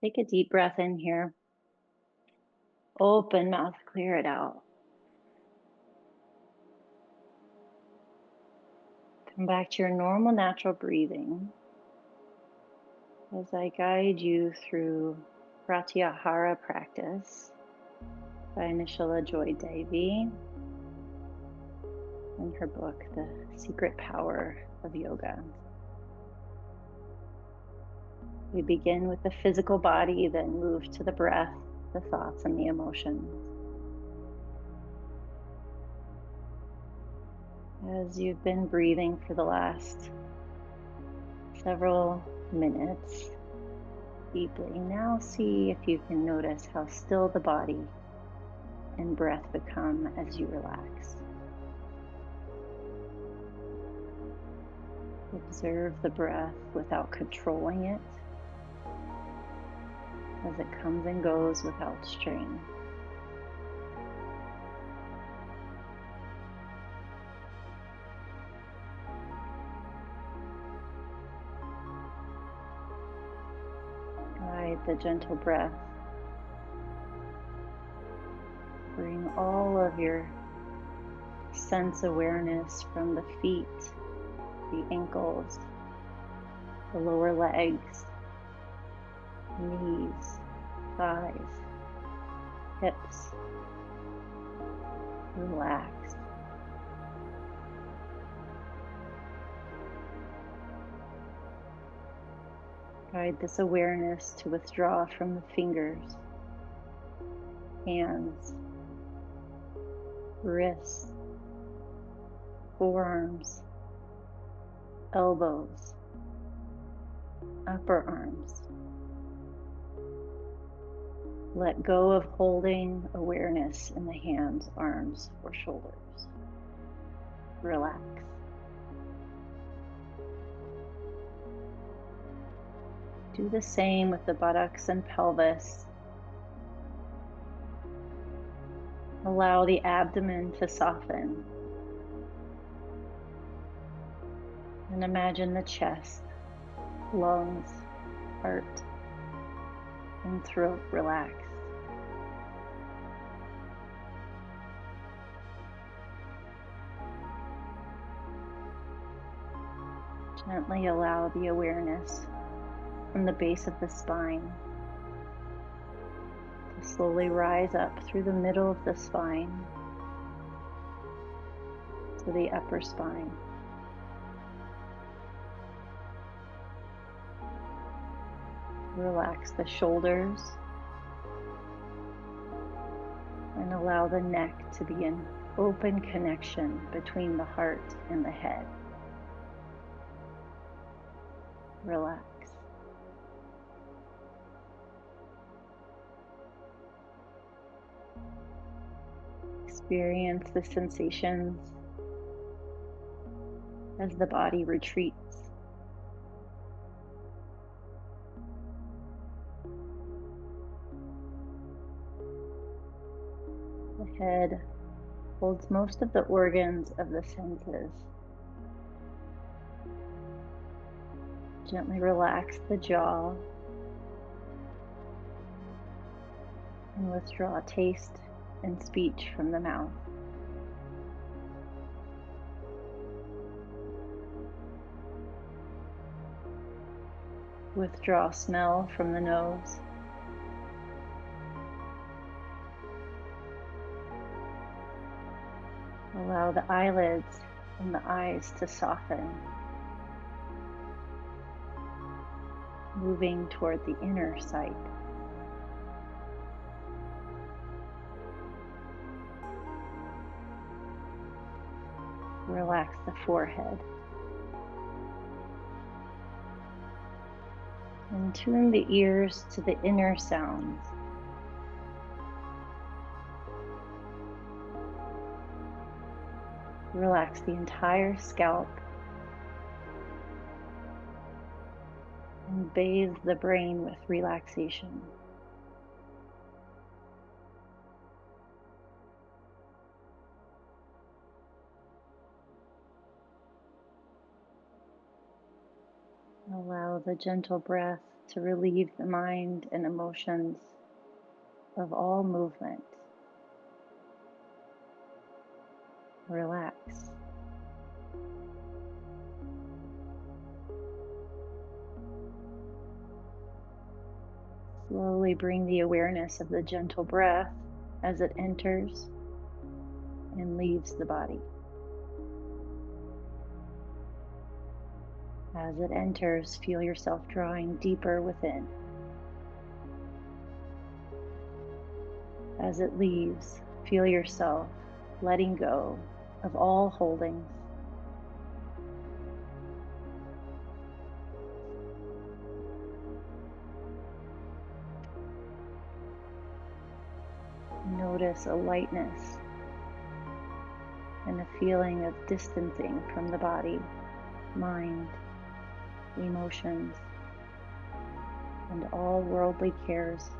Take a deep breath in here. Open mouth, clear it out. Come back to your normal, natural breathing as I guide you through Pratyahara practice by Nishala Joy Devi in her book, The Secret Power of Yoga. We begin with the physical body, then move to the breath, the thoughts, and the emotions. As you've been breathing for the last several minutes deeply, now see if you can notice how still the body and breath become as you relax. Observe the breath without controlling it as it comes and goes without strain. Guide the gentle breath. Bring all of your sense awareness from the feet, the ankles, the lower legs, knees, thighs, hips. Relax. Guide this awareness to withdraw from the fingers, hands, wrists, forearms, elbows, upper arms. Let go of holding awareness in the hands, arms, or shoulders. Relax. Do the same with the buttocks and pelvis. Allow the abdomen to soften. And imagine the chest, lungs, heart, and throat relaxed. Gently allow the awareness from the base of the spine to slowly rise up through the middle of the spine to the upper spine. Relax the shoulders and allow the neck to be an open connection between the heart and the head. Relax. Experience the sensations as the body retreats. The head holds most of the organs of the senses. Gently relax the jaw and withdraw taste and speech from the mouth. Withdraw smell from the nose. Allow the eyelids and the eyes to soften, moving toward the inner sight. Relax the forehead. And tune the ears to the inner sounds. Relax the entire scalp and bathe the brain with relaxation. Allow the gentle breath to relieve the mind and emotions of all movement. Relax. Slowly bring the awareness of the gentle breath as it enters and leaves the body. As it enters, feel yourself drawing deeper within. As it leaves, feel yourself letting go of all holdings. Notice a lightness and a feeling of distancing from the body, mind, emotions, and all worldly cares.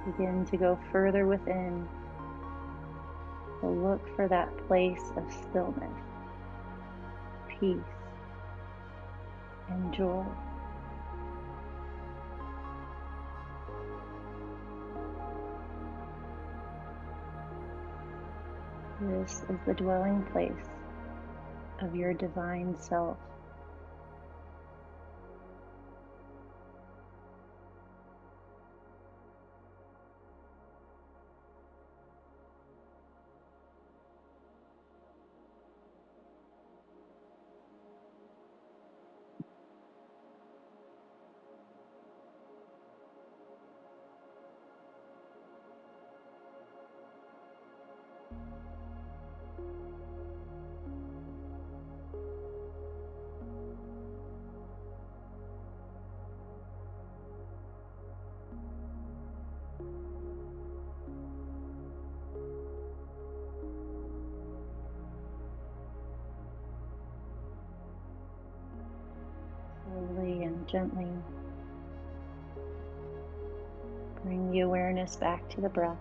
Begin to go further within, to look for that place of stillness, peace, and joy. This is the dwelling place of your divine self. Slowly and gently bring the awareness back to the breath.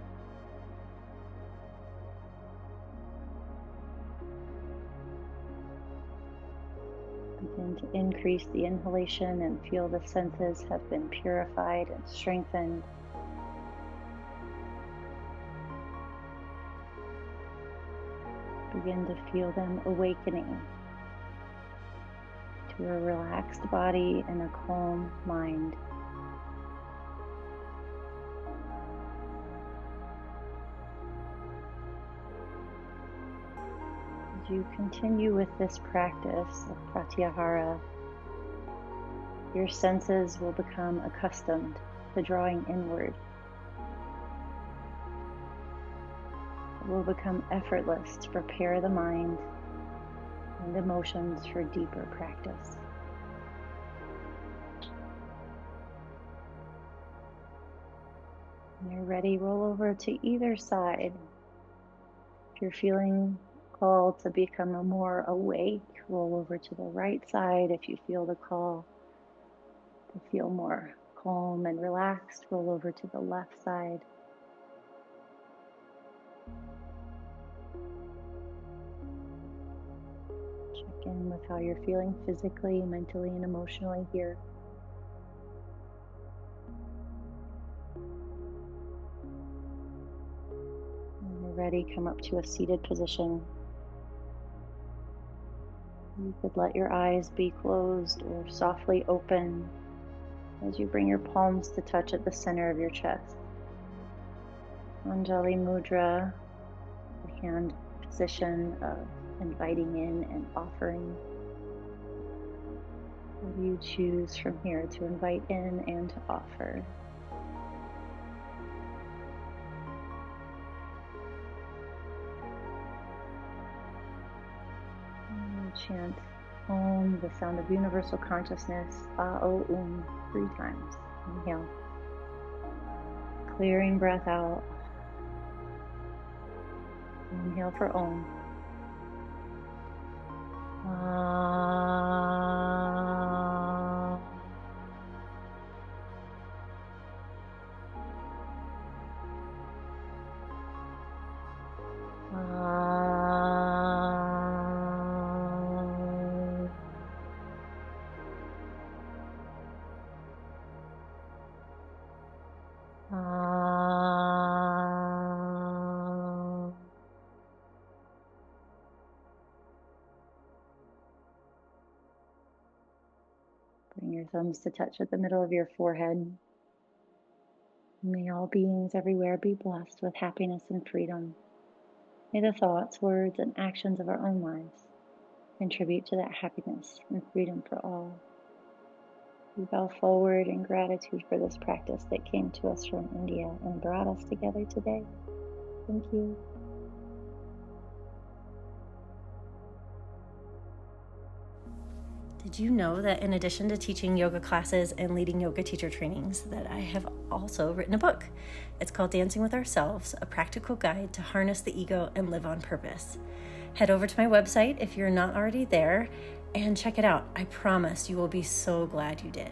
Begin to increase the inhalation and feel the senses have been purified and strengthened. Begin to feel them awakening to a relaxed body and a calm mind. As you continue with this practice of Pratyahara, your senses will become accustomed to drawing inward. It will become effortless to prepare the mind and emotions for deeper practice. When you're ready, roll over to either side. If you're feeling called to become more awake, roll over to the right side. If you feel the call to feel more calm and relaxed, roll over to the left side. Check in with how you're feeling physically, mentally, and emotionally here. When you're ready, come up to a seated position. You could let your eyes be closed or softly open as you bring your palms to touch at the center of your chest. Anjali Mudra, the hand position of inviting in and offering. What do you choose from here to invite in and to offer? And chant Om, the sound of universal consciousness, A-O-Um, 3 times. Inhale. Clearing breath out. Inhale for Om. your thumbs to touch at the middle of your forehead. May all beings everywhere be blessed with happiness and freedom. May the thoughts, words, and actions of our own lives contribute to that happiness and freedom for all. We bow forward in gratitude for this practice that came to us from India and brought us together today. Thank you. Did you know that in addition to teaching yoga classes and leading yoga teacher trainings, that I have also written a book? It's called Dancing with Our Selves, a practical guide to harness the ego and live on purpose. Head over to my website if you're not already there and check it out. I promise you will be so glad you did.